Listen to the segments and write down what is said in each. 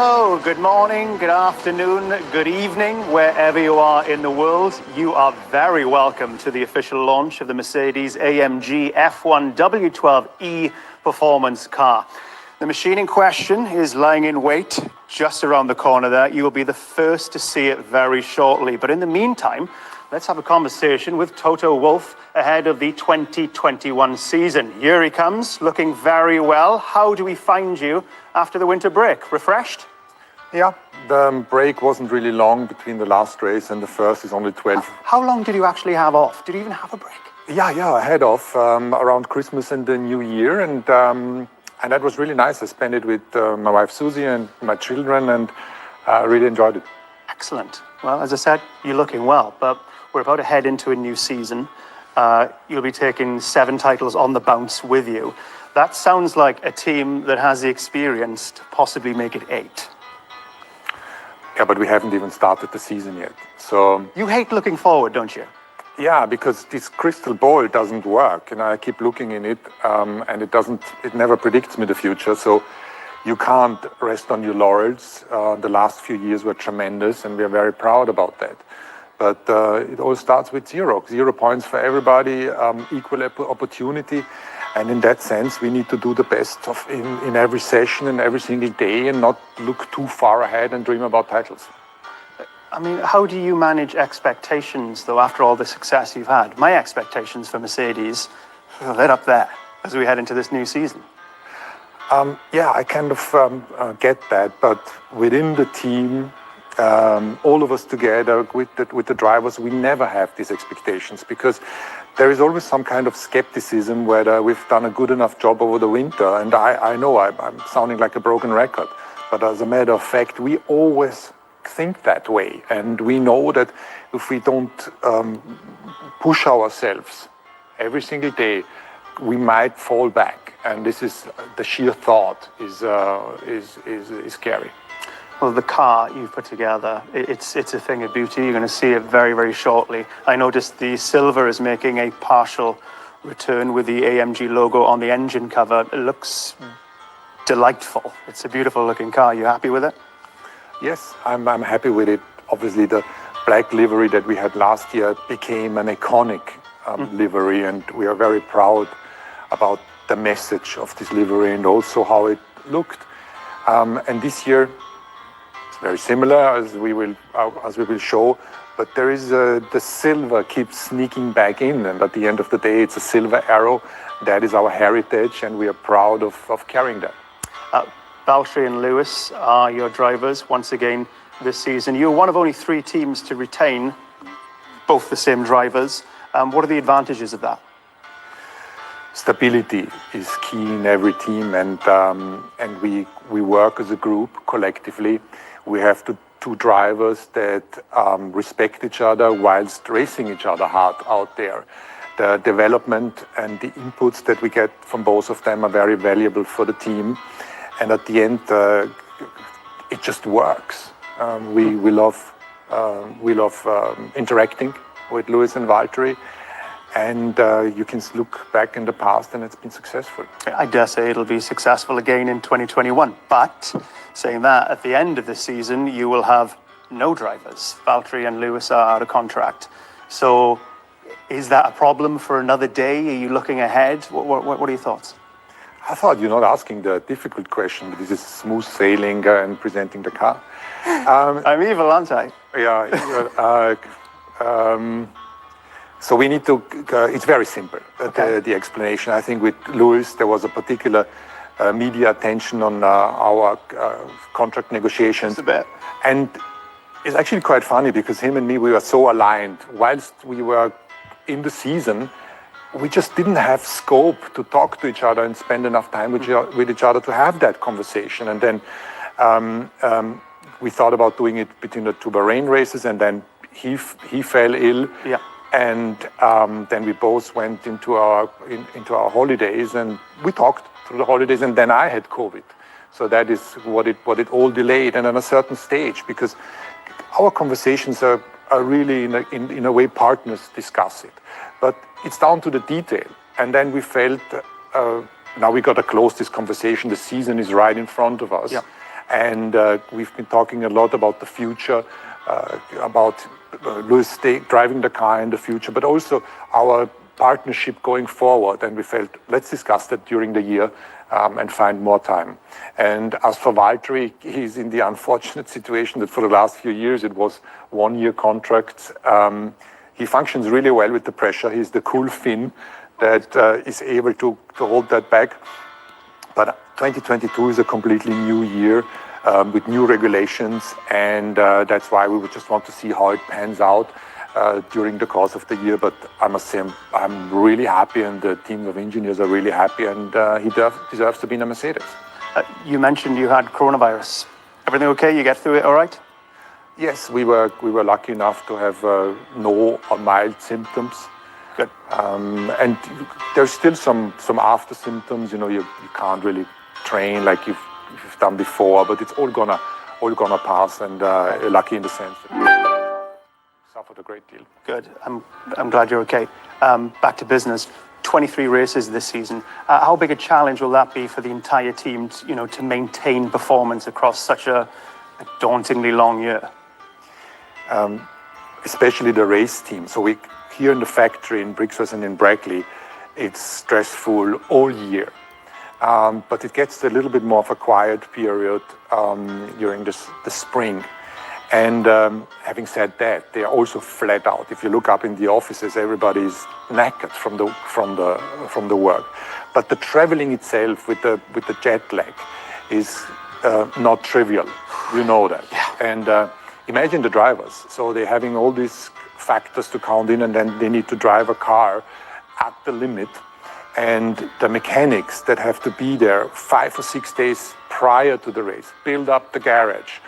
Hello, good morning, good afternoon, good evening, wherever you are in the world. You are very welcome to the official launch of the Mercedes-AMG F1 W12 performance car. The machine in question is lying in wait just around the corner there. You will be the first to see it very shortly. But in the meantime, let's have a conversation with Toto Wolff ahead of the 2021 season. Here he comes, looking very well. How do we find you after the winter break? Refreshed? Yeah, the break wasn't really long between the last race and the first. Is only 12. How long did you actually have off? Did you even have a break? Yeah, I had off around Christmas and the New Year, and that was really nice. I spent it with my wife Susie and my children, and really enjoyed it. Excellent. Well, as I said, you're looking well, but we're about to head into a new season. You'll be taking 7 titles on the bounce with you. That sounds like a team that has the experience to possibly make it 8. Yeah, but we haven't even started the season yet. So you hate looking forward, don't you? Yeah, because this crystal ball doesn't work, and I keep looking in it, and it never predicts me the future. So you can't rest on your laurels. The last few years were tremendous, and we are very proud about that. But it all starts with 0 points for everybody, equal opportunity. And in that sense, we need to do the best in every session and every single day, and not look too far ahead and dream about titles. I mean, how do you manage expectations, though, after all the success you've had? My expectations for Mercedes are lit up there as we head into this new season. Yeah, I kind of get that, but within the team, all of us together with the drivers, we never have these expectations, because there is always some kind of skepticism whether we've done a good enough job over the winter. And I know I'm sounding like a broken record, but as a matter of fact, we always think that way. And we know that if we don't push ourselves every single day, we might fall back. And this is the sheer thought is scary. Well, the car you've put together, it's a thing of beauty. You're going to see it very, very shortly. I noticed the silver is making a partial return with the AMG logo on the engine cover. It looks delightful. It's a beautiful looking car. You happy with it? Yes, I'm happy with it. Obviously, the black livery that we had last year became an iconic livery, and we are very proud about the message of this livery and also how it looked. And this year, very similar, as we will show, but there is the silver keeps sneaking back in, and at the end of the day, it's a silver arrow. That is our heritage, and we are proud of carrying that. Valtteri and Lewis are your drivers once again this season. You're one of only 3 teams to retain both the same drivers. What are the advantages of that? Stability is key in every team, and we work as a group collectively. We have 2 drivers that respect each other whilst racing each other hard out there. The development and the inputs that we get from both of them are very valuable for the team. And at the end, it just works. We love interacting with Lewis and Valtteri. And you can look back in the past, and it's been successful. I dare say it'll be successful again in 2021. But saying that, at the end of the season, you will have no drivers. Valtteri and Lewis are out of contract. So is that a problem for another day? Are you looking ahead? What are your thoughts? I thought you're not asking the difficult question, but this is smooth sailing and presenting the car. I'm evil, aren't I? Yeah. So we need to, it's very simple, okay. The explanation. I think with Lewis, there was a particular media attention on our contract negotiations. Just a bit. And it's actually quite funny, because him and me, we were so aligned. Whilst we were in the season, we just didn't have scope to talk to each other and spend enough time with each other to have that conversation. And then we thought about doing it between the 2 Bahrain races, and then he fell ill. Yeah. And then we both went into our holidays, and we talked through the holidays, and then I had COVID. So that is what it all delayed. And at a certain stage, because our conversations are really in a way partners discuss it, but it's down to the detail. And then we felt now we got to close this conversation. The season is right in front of us. Yeah. And we've been talking a lot about the future, about Lewis driving the car in the future, but also our partnership going forward. And we felt, let's discuss that during the year and find more time. And as for Valtteri, he's in the unfortunate situation that for the last few years it was one-year contracts. He functions really well with the pressure. He's the cool Finn that is able to hold that back. But 2022 is a completely new year with new regulations, and that's why we would just want to see how it pans out during the course of the year. But I must say I'm really happy, and the team of engineers are really happy, and he deserves to be in a Mercedes. You mentioned you had coronavirus. Everything okay? You get through it all right? Yes, we were lucky enough to have no or mild symptoms. Good. And there's still some after symptoms. You know, you can't really train like you've done before, but it's all gonna pass. And you're lucky in the sense that you suffered a great deal. Good. I'm glad you're okay. Back to business. 23 races this season. How big a challenge will that be for the entire team, to maintain performance across such a dauntingly long year? Especially the race team. So here in the factory in Brixworth and in Brackley, it's stressful all year. But it gets a little bit more of a quiet period during the spring. And having said that, they are also flat out. If you look up in the offices, everybody's knackered from the work. But the traveling itself with the jet lag is not trivial. You know that. Yeah. And imagine the drivers. So they're having all these factors to count in, and then they need to drive a car at the limit. And the mechanics that have to be there 5 or 6 days prior to the race, build up the garage,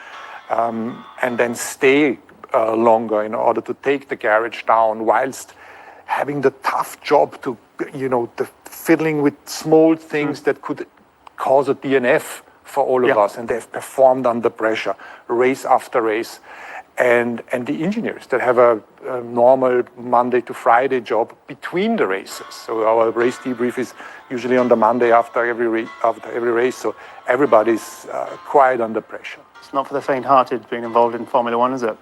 and then stay longer in order to take the garage down, whilst having the tough job to, the fiddling with small things that could cause a DNF for all of us. And they've performed under pressure, race after race. And the engineers that have a normal Monday to Friday job between the races. So our race debrief is usually on the Monday after every race. So everybody's quite under pressure. It's not for the faint-hearted being involved in Formula One, is it?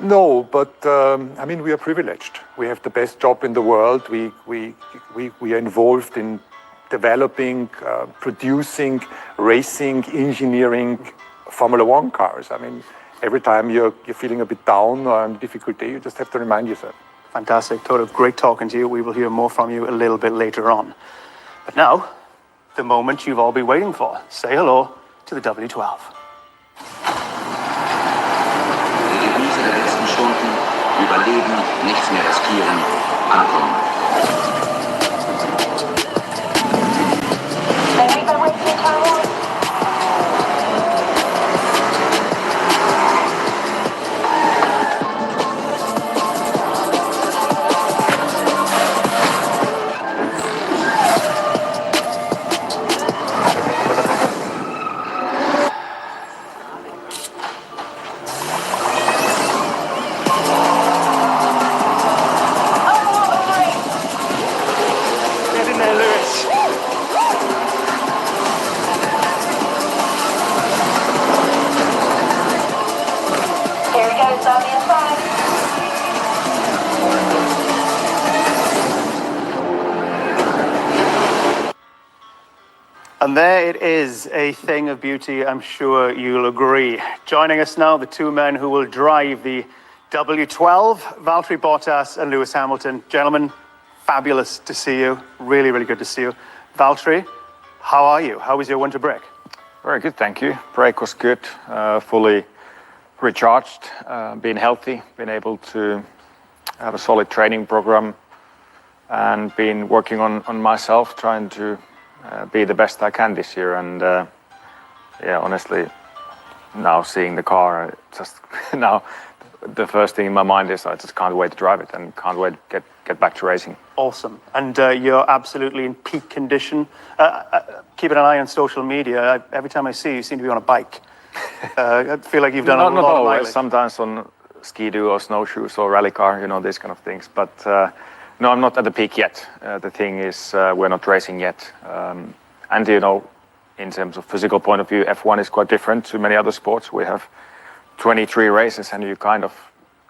No, but we are privileged. We have the best job in the world. We are involved in developing, producing, racing, engineering Formula One cars. Every time you're feeling a bit down or on a difficult day, you just have to remind yourself. Fantastic, Toto. Great talking to you. We will hear more from you a little bit later on. But now, the moment you've all been waiting for. Say hello to the W12. Die Devise der letzten Stunden: Überleben, nichts mehr riskieren, ankommen. And there it is, a thing of beauty, I'm sure you'll agree. Joining us now, the two men who will drive the W12, Valtteri Bottas and Lewis Hamilton. Gentlemen, fabulous to see you. Really, really good to see you. Valtteri, how are you? How was your winter break? Very good, thank you. Break was good, fully recharged, being healthy, been able to have a solid training program, and been working on myself, trying to be the best I can this year. And honestly, now seeing the car, just now the first thing in my mind is I just can't wait to drive it and can't wait to get back to racing. Awesome. And you're absolutely in peak condition. Keeping an eye on social media, every time I see you, you seem to be on a bike. I feel like you've done a lot of mileage. Sometimes on ski-doo or snowshoes or rally car, these kind of things. But no, I'm not at the peak yet. The thing is, we're not racing yet. And in terms of physical point of view, F1 is quite different to many other sports. We have 23 races, and you kind of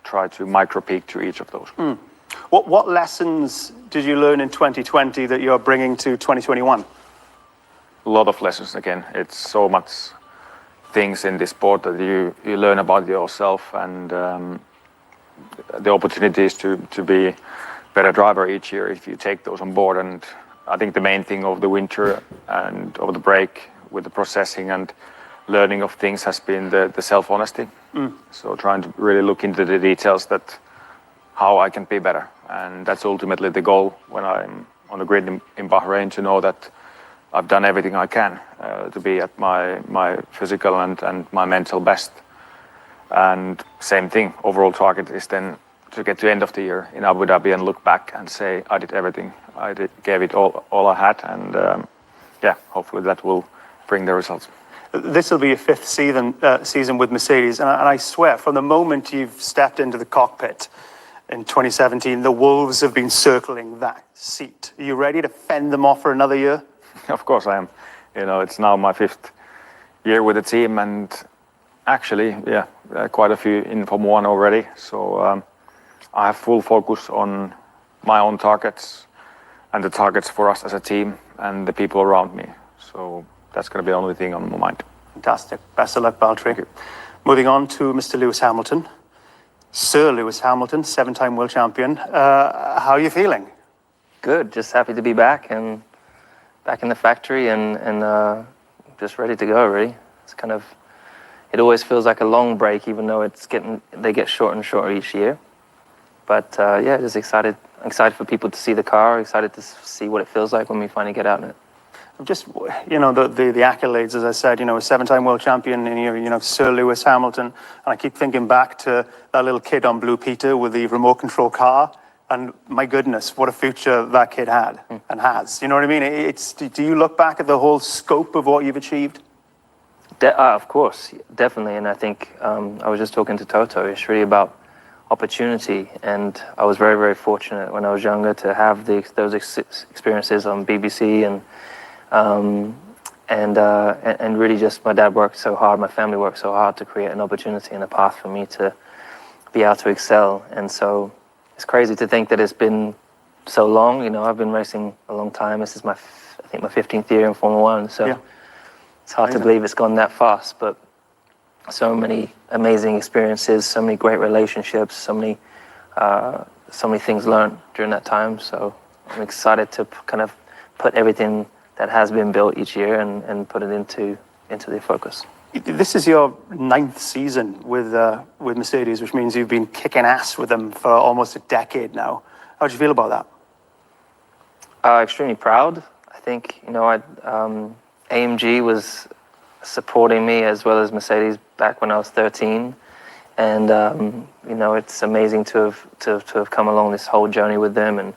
try to micro-peak to each of those. What lessons did you learn in 2020 that you're bringing to 2021? A lot of lessons. Again, it's so much things in this sport that you learn about yourself, and the opportunities to be better driver each year if you take those on board. And I think the main thing over the winter and over the break with the processing and learning of things has been the self-honesty. So trying to really look into the details, that how I can be better. And that's ultimately the goal when I'm on the grid in Bahrain, to know that I've done everything I can to be at my physical and my mental best. And same thing, overall target is then to get to the end of the year in Abu Dhabi and look back and say, I did everything. Gave it all I had, and hopefully that will bring the results. This will be your fifth season with Mercedes, and I swear, from the moment you've stepped into the cockpit in 2017, the wolves have been circling that seat. Are you ready to fend them off for another year? Of course I am. It's now my fifth year with the team, and actually, quite a few in Formula 1 already. So I have full focus on my own targets and the targets for us as a team and the people around me. So that's going to be the only thing on my mind. Fantastic. Best of luck, Valtteri. Moving on to Mr. Lewis Hamilton. Sir Lewis Hamilton, 7-time world champion. How are you feeling? Good. Just happy to be back and back in the factory and just ready to go, really. It's kind of, it always feels like a long break, even though they get shorter and shorter each year. But just excited for people to see the car, excited to see what it feels like when we finally get out in it. Just, the accolades, as I said, a 7-time world champion, and Sir Lewis Hamilton. And I keep thinking back to that little kid on Blue Peter with the remote control car. And my goodness, what a future that kid had and has. You know what I mean? Do you look back at the whole scope of what you've achieved? Of course, definitely. And I think I was just talking to Toto. It's really about opportunity. And I was very, very fortunate when I was younger to have those experiences on BBC and really just my dad worked so hard, my family worked so hard to create an opportunity and a path for me to be able to excel. And so it's crazy to think that it's been so long. I've been racing a long time. This is my 15th year in Formula 1. So it's hard to believe it's gone that fast, but so many amazing experiences, so many great relationships, so many things learned during that time. So I'm excited to kind of put everything that has been built each year and put it into the focus. This is your 9th season with Mercedes, which means you've been kicking ass with them for almost a decade now. How do you feel about that? Extremely proud. I think, AMG was supporting me as well as Mercedes back when I was 13. And, it's amazing to have come along this whole journey with them. And,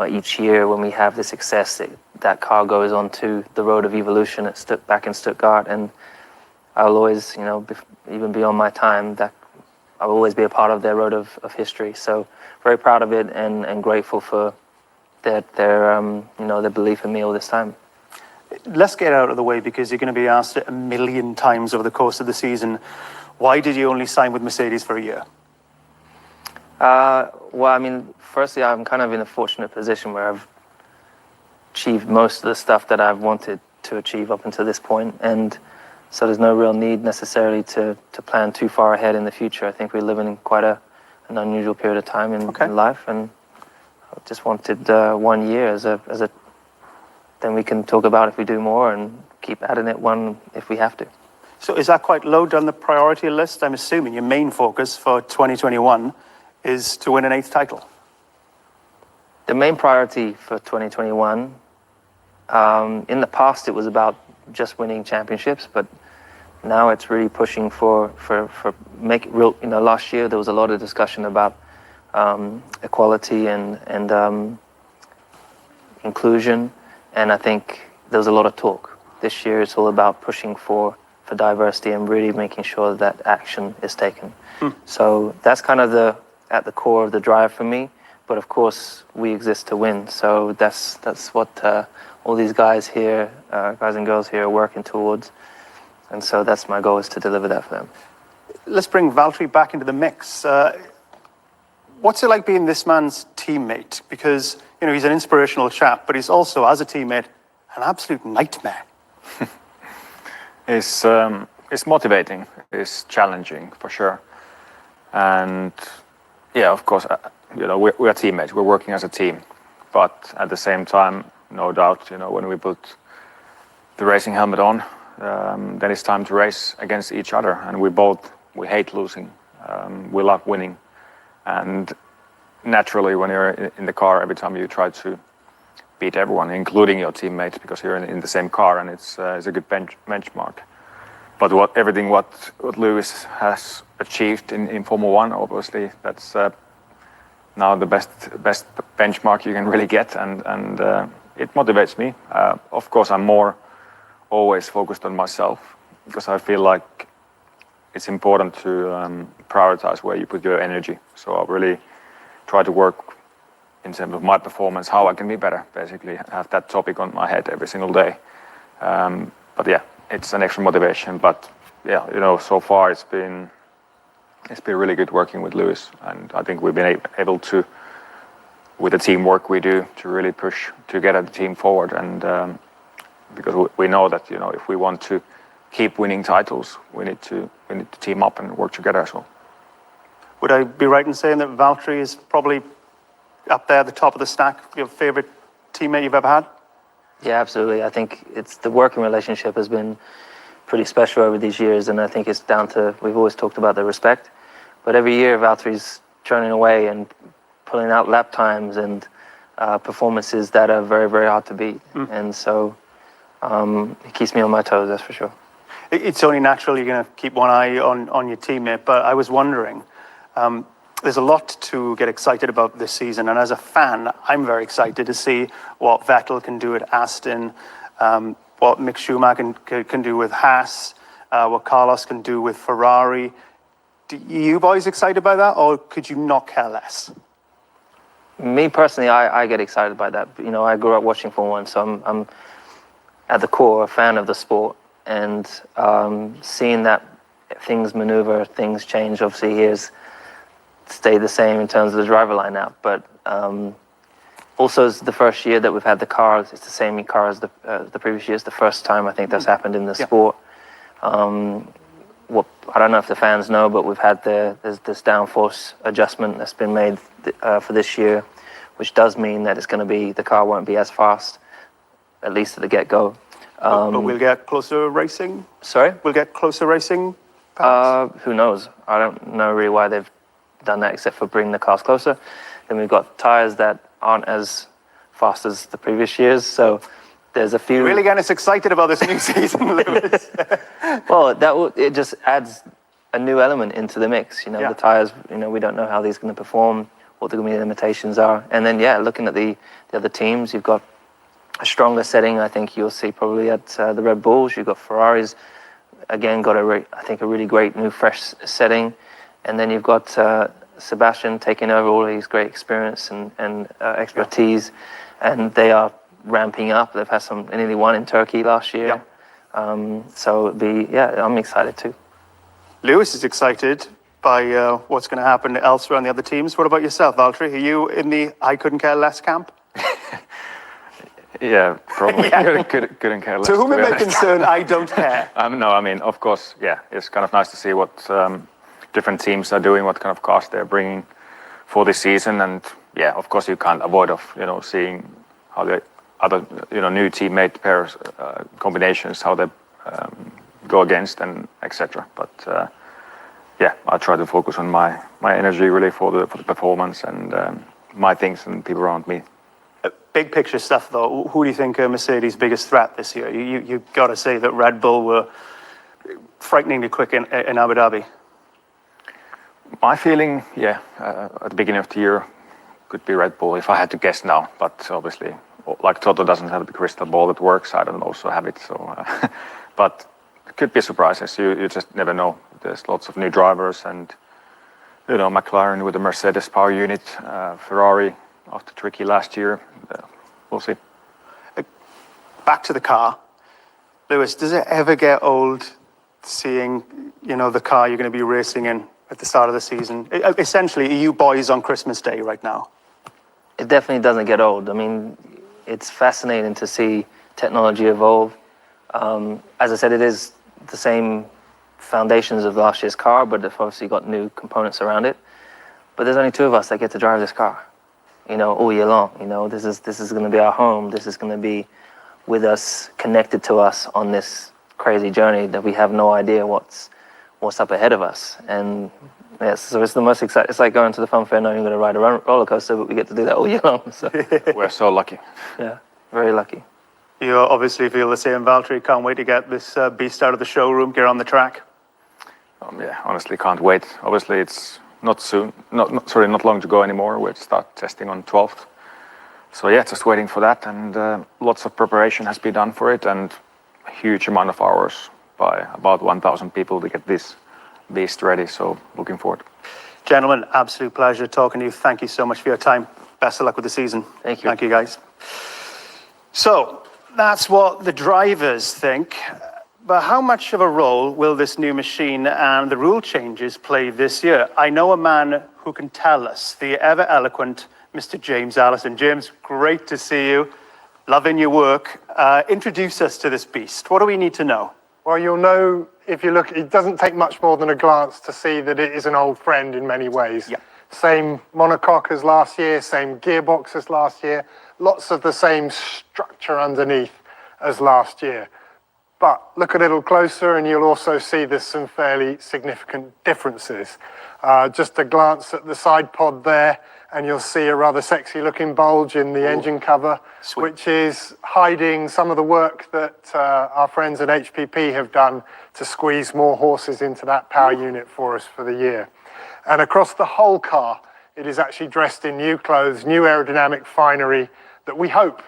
each year when we have the success, that car goes on to the road of evolution back in Stuttgart. And I'll always, even beyond my time, that I'll always be a part of their road of history. So very proud of it and grateful for their belief in me all this time. Let's get out of the way, because you're going to be asked it 1 million times over the course of the season. Why did you only sign with Mercedes for a year? Firstly, I'm kind of in a fortunate position where I've achieved most of the stuff that I've wanted to achieve up until this point. And so there's no real need necessarily to plan too far ahead in the future. I think we're living in quite an unusual period of time in life. And I just wanted 1 year as a then we can talk about if we do more and keep adding it one if we have to. So is that quite low down the priority list? I'm assuming your main focus for 2021 is to win an 8th title. The main priority for 2021, in the past it was about just winning championships, but now it's really pushing for make it real. Last year there was a lot of discussion about equality and inclusion, and I think there was a lot of talk. This year it's all about pushing for diversity and really making sure that action is taken. So that's kind of at the core of the drive for me. but of course we exist to win. So that's what all these guys here, guys and girls here, are working towards. And so that's my goal, is to deliver that for them. Let's bring Valtteri back into the mix. What's it like being this man's teammate? Because, you know, he's an inspirational chap, but he's also, as a teammate, an absolute nightmare. It's motivating, it's challenging for sure. And yeah, of course, you know, we're teammates, we're working as a team. But at the same time, no doubt, you know, when we put the racing helmet on, then it's time to race against each other. And we hate losing, we love winning. And naturally, when you're in the car, every time you try to beat everyone, including your teammates, because you're in the same car, and it's a good benchmark. But everything what Lewis has achieved in Formula One, obviously, that's now the best benchmark you can really get, and it motivates me. Of course, I'm more always focused on myself, because I feel like it's important to prioritize where you put your energy. So I really try to work in terms of my performance, how I can be better, basically have that topic on my head every single day. But yeah, it's an extra motivation. But yeah, you know, so far it's been really good working with Lewis, and I think we've been able to, with the teamwork we do, to really push to get the team forward. And because we know that, you know, if we want to keep winning titles, we need to team up and work together as well. Would I be right in saying that Valtteri is probably up there at the top of the stack, your favorite teammate you've ever had? Yeah, absolutely. I think it's the working relationship has been pretty special over these years, and I think it's down to, we've always talked about the respect, but every year Valtteri's churning away and pulling out lap times and performances that are very, very hard to beat. And so it keeps me on my toes, that's for sure. It's only natural you're going to keep one eye on your teammate, but I was wondering, there's a lot to get excited about this season, and as a fan, I'm very excited to see what Vettel can do at Aston, what Mick Schumacher can do with Haas, what Carlos can do with Ferrari. Are you boys excited by that, or could you not care less? Me personally, I get excited by that. You know, I grew up watching Formula One, so I'm at the core a fan of the sport, and seeing that things maneuver, things change. Obviously, here's stayed the same in terms of the driver lineup, but also it's the first year that we've had the cars. It's the same car as the previous year. It's the first time I think that's happened in the sport. I don't know if the fans know, but we've had there's this downforce adjustment that's been made for this year, which does mean that it's going to be, the car won't be as fast, at least at the get-go. But we'll get closer racing? Sorry? We'll get closer racing? Who knows? I don't know really why they've done that except for bringing the cars closer. Then we've got tyres that aren't as fast as the previous years, so there's a few... Really getting us excited about this new season, Lewis. Well, it just adds a new element into the mix. You know, the tyres, you know, we don't know how these are going to perform, what the limitations are. And then, looking at the other teams, you've got a stronger setting, I think you'll see probably at the Red Bulls. You've got Ferraris, again, got I think a really great new fresh setting. And then you've got Sebastian taking over all his great experience and expertise, and they are ramping up. They've had they nearly won in Turkey last year. So I'm excited too. Lewis is excited by what's going to happen elsewhere on the other teams. What about yourself, Valtteri? Are you in the I couldn't care less camp? Yeah, probably couldn't care less. To whom it may concern, I don't care. No, I mean, of course, yeah, it's kind of nice to see what different teams are doing, what kind of cars they're bringing for this season, and yeah, of course, you can't avoid seeing how the other new teammate pairs combinations, how they go against and etc. But yeah, I try to focus on my energy really for the performance and my things and people around me. Big picture stuff though, who do you think are Mercedes' biggest threat this year? You've got to say that Red Bull were frighteningly quick in Abu Dhabi. My feeling, at the beginning of the year, could be Red Bull if I had to guess now. But obviously, like Toto doesn't have the crystal ball that works, I don't also have it. So, but it could be surprises. You just never know. There's lots of new drivers, and McLaren with the Mercedes power unit, Ferrari after tricky last year. We'll see. Back to the car. Lewis, does it ever get old seeing, the car you're going to be racing in at the start of the season? Essentially, are you boys on Christmas Day right now? It definitely doesn't get old. I mean, it's fascinating to see technology evolve. As I said, it is the same foundations of last year's car, but they've obviously got new components around it. But there's only two of us that get to drive this car, all year long. This is going to be our home. This is going to be with us, connected to us on this crazy journey that we have no idea what's up ahead of us. And yes, so it's the most exciting. It's like going to the fun fair knowing you're going to ride a roller coaster, but we get to do that all year long. So. We're so lucky. Yeah, very lucky. You obviously feel the same, Valtteri. Can't wait to get this beast out of the showroom, get on the track. Yeah, honestly, can't wait. Obviously, it's not long to go anymore. We'll start testing on 12th. So yeah, just waiting for that, and lots of preparation has been done for it, and a huge amount of hours by about 1,000 people to get this beast ready. So looking forward. Gentlemen, absolute pleasure talking to you. Thank you so much for your time. Best of luck with the season. Thank you. Thank you, guys. So that's what the drivers think. But how much of a role will this new machine and the rule changes play this year? I know a man who can tell us, the ever eloquent Mr. James Allison. James, great to see you. Loving your work. Introduce us to this beast. What do we need to know? Well, you'll know if you look, it doesn't take much more than a glance to see that it is an old friend in many ways. Yeah. Same monocoque as last year, same gearbox as last year, lots of the same structure underneath as last year. But look a little closer and you'll also see there's some fairly significant differences. Just a glance at the side pod there, and you'll see a rather sexy looking bulge in the engine cover, which is hiding some of the work that our friends at HPP have done to squeeze more horses into that power unit for us for the year. And across the whole car, it is actually dressed in new clothes, new aerodynamic finery that we hope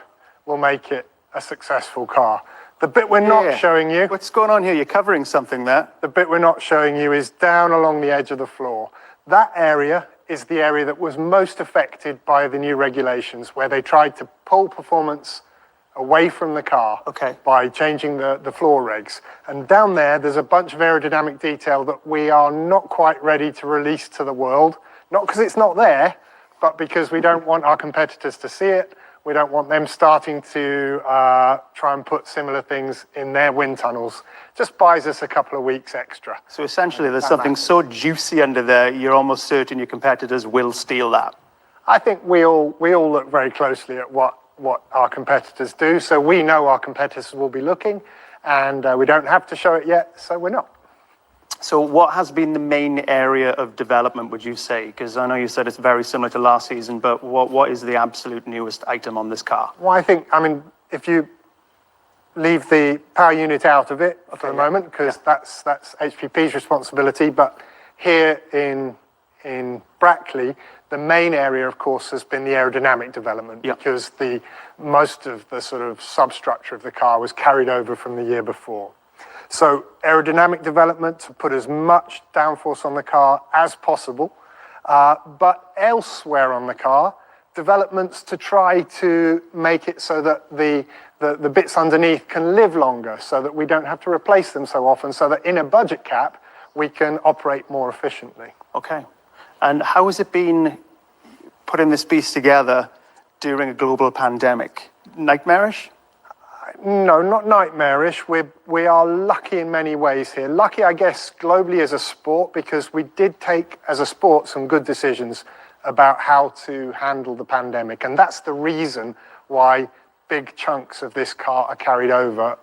will make it a successful car. The bit we're not showing you... What's going on here? You're covering something there. The bit we're not showing you is down along the edge of the floor. That area is the area that was most affected by the new regulations, where they tried to pull performance away from the car by changing the floor regs. And down there's a bunch of aerodynamic detail that we are not quite ready to release to the world. Not because it's not there, but because we don't want our competitors to see it. We don't want them starting to try and put similar things in their wind tunnels. Just buys us a couple of weeks extra. So essentially there's something so juicy under there, you're almost certain your competitors will steal that. I think we all look very closely at what our competitors do. So we know our competitors will be looking, and we don't have to show it yet, so we're not. So what has been the main area of development, would you say? Because I know you said it's very similar to last season, but what is the absolute newest item on this car? Well, I mean, if you leave the power unit out of it for the moment, because that's HPP's responsibility, but here in Brackley, the main area, of course, has been the aerodynamic development, because most of the sort of substructure of the car was carried over from the year before. So aerodynamic development to put as much downforce on the car as possible, but elsewhere on the car, developments to try to make it so that the bits underneath can live longer, so that we don't have to replace them so often, so that in a budget cap, we can operate more efficiently. Okay. And how has it been putting this beast together during a global pandemic? Nightmarish? No, not nightmarish. We are lucky in many ways here. Lucky, I guess, globally as a sport, because we did take, as a sport, some good decisions about how to handle the pandemic. And that's the reason why big chunks of this car are carried over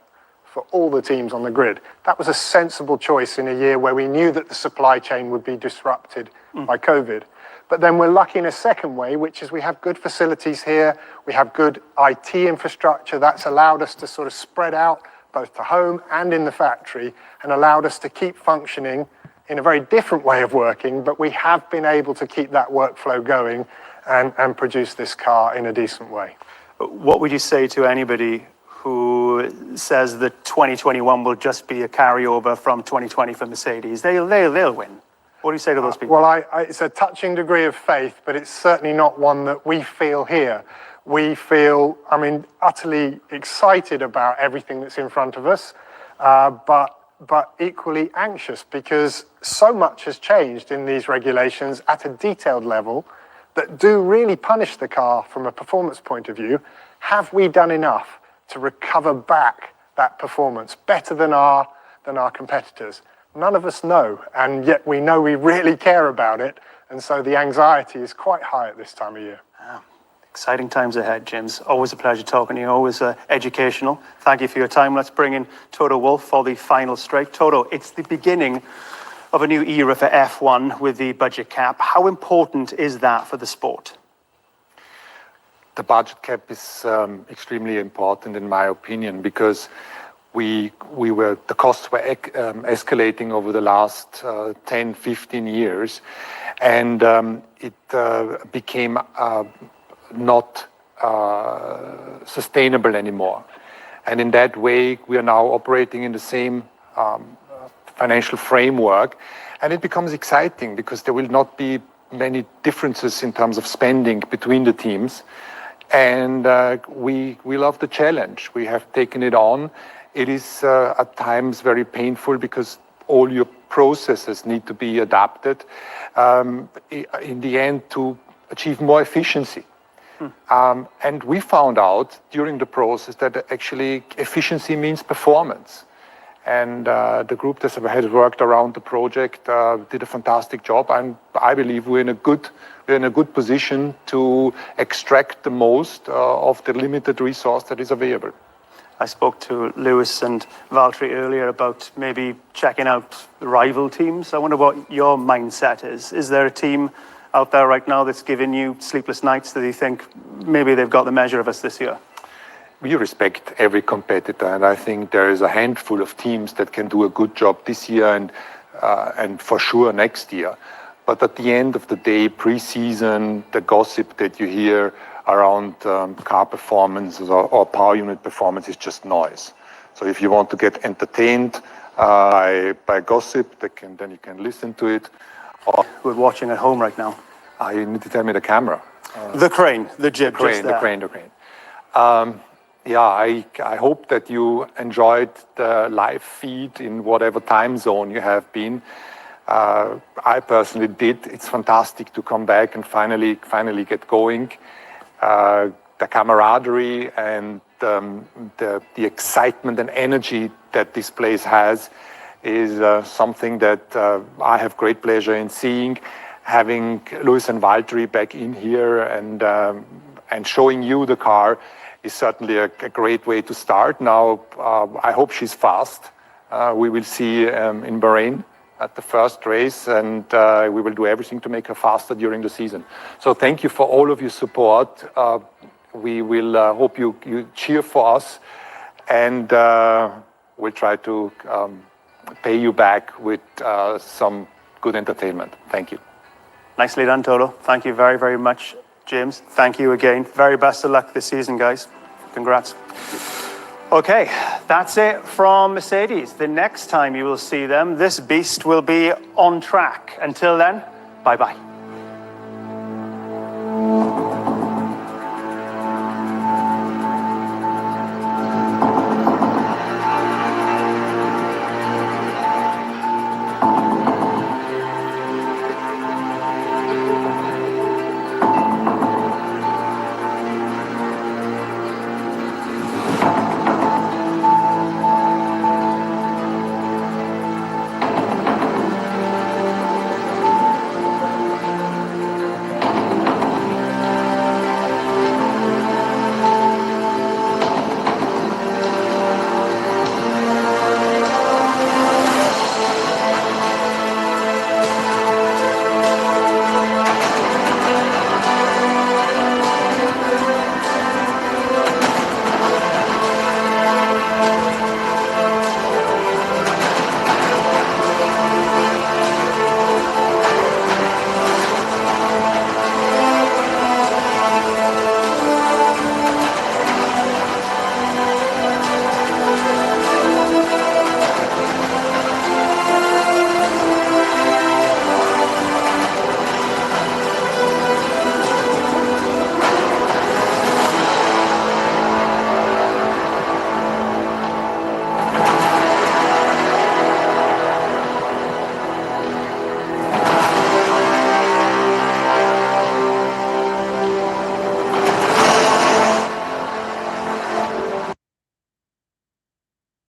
for all the teams on the grid. That was a sensible choice in a year where we knew that the supply chain would be disrupted by COVID. But then we're lucky in a second way, which is we have good facilities here. We have good IT infrastructure that's allowed us to sort of spread out both to home and in the factory, and allowed us to keep functioning in a very different way of working, but we have been able to keep that workflow going and produce this car in a decent way. What would you say to anybody who says that 2021 will just be a carryover from 2020 for Mercedes? They'll win. What do you say to those people? Well, it's a touching degree of faith, but it's certainly not one that we feel here. We feel, utterly excited about everything that's in front of us, but equally anxious because so much has changed in these regulations at a detailed level that do really punish the car from a performance point of view. Have we done enough to recover back that performance better than our competitors? None of us know, and yet we know we really care about it, and so the anxiety is quite high at this time of year. Exciting times ahead, James. Always a pleasure talking to you, always educational. Thank you for your time. Let's bring in Toto Wolff for the final straight. Toto, it's the beginning of a new era for F1 with the budget cap. How important is that for the sport? The budget cap is extremely important in my opinion because the costs were escalating over the last 10, 15 years, and it became not sustainable anymore. And in that way, we are now operating in the same financial framework, and it becomes exciting because there will not be many differences in terms of spending between the teams. And we love the challenge. We have taken it on. It is at times very painful because all your processes need to be adapted in the end to achieve more efficiency. And we found out during the process that actually efficiency means performance. And the group that has worked around the project did a fantastic job. And I believe we're in a good position to extract the most of the limited resource that is available. I spoke to Lewis and Valtteri earlier about maybe checking out the rival teams. I wonder what your mindset is. Is there a team out there right now that's giving you sleepless nights that you think maybe they've got the measure of us this year? We respect every competitor, and I think there is a handful of teams that can do a good job this year and for sure next year. But at the end of the day, pre-season, the gossip that you hear around car performance or power unit performance is just noise. So if you want to get entertained by gossip, then you can listen to it. We're watching at home right now. You need to tell me the camera. The crane, the jib, The crane. I hope that you enjoyed the live feed in whatever time zone you have been. I personally did. It's fantastic to come back and finally get going. The camaraderie and the excitement and energy that this place has is something that I have great pleasure in seeing. Having Lewis and Valtteri back in here and showing you the car is certainly a great way to start. Now, I hope she's fast. We will see in Bahrain at the first race, and we will do everything to make her faster during the season. So thank you for all of your support. We will hope you cheer for us, and we'll try to pay you back with some good entertainment. Thank you. Nicely done, Toto. Thank you very, very much, James. Thank you again. Very best of luck this season, guys. Congrats. Okay, that's it from Mercedes. The next time you will see them, this beast will be on track. Until then, bye-bye.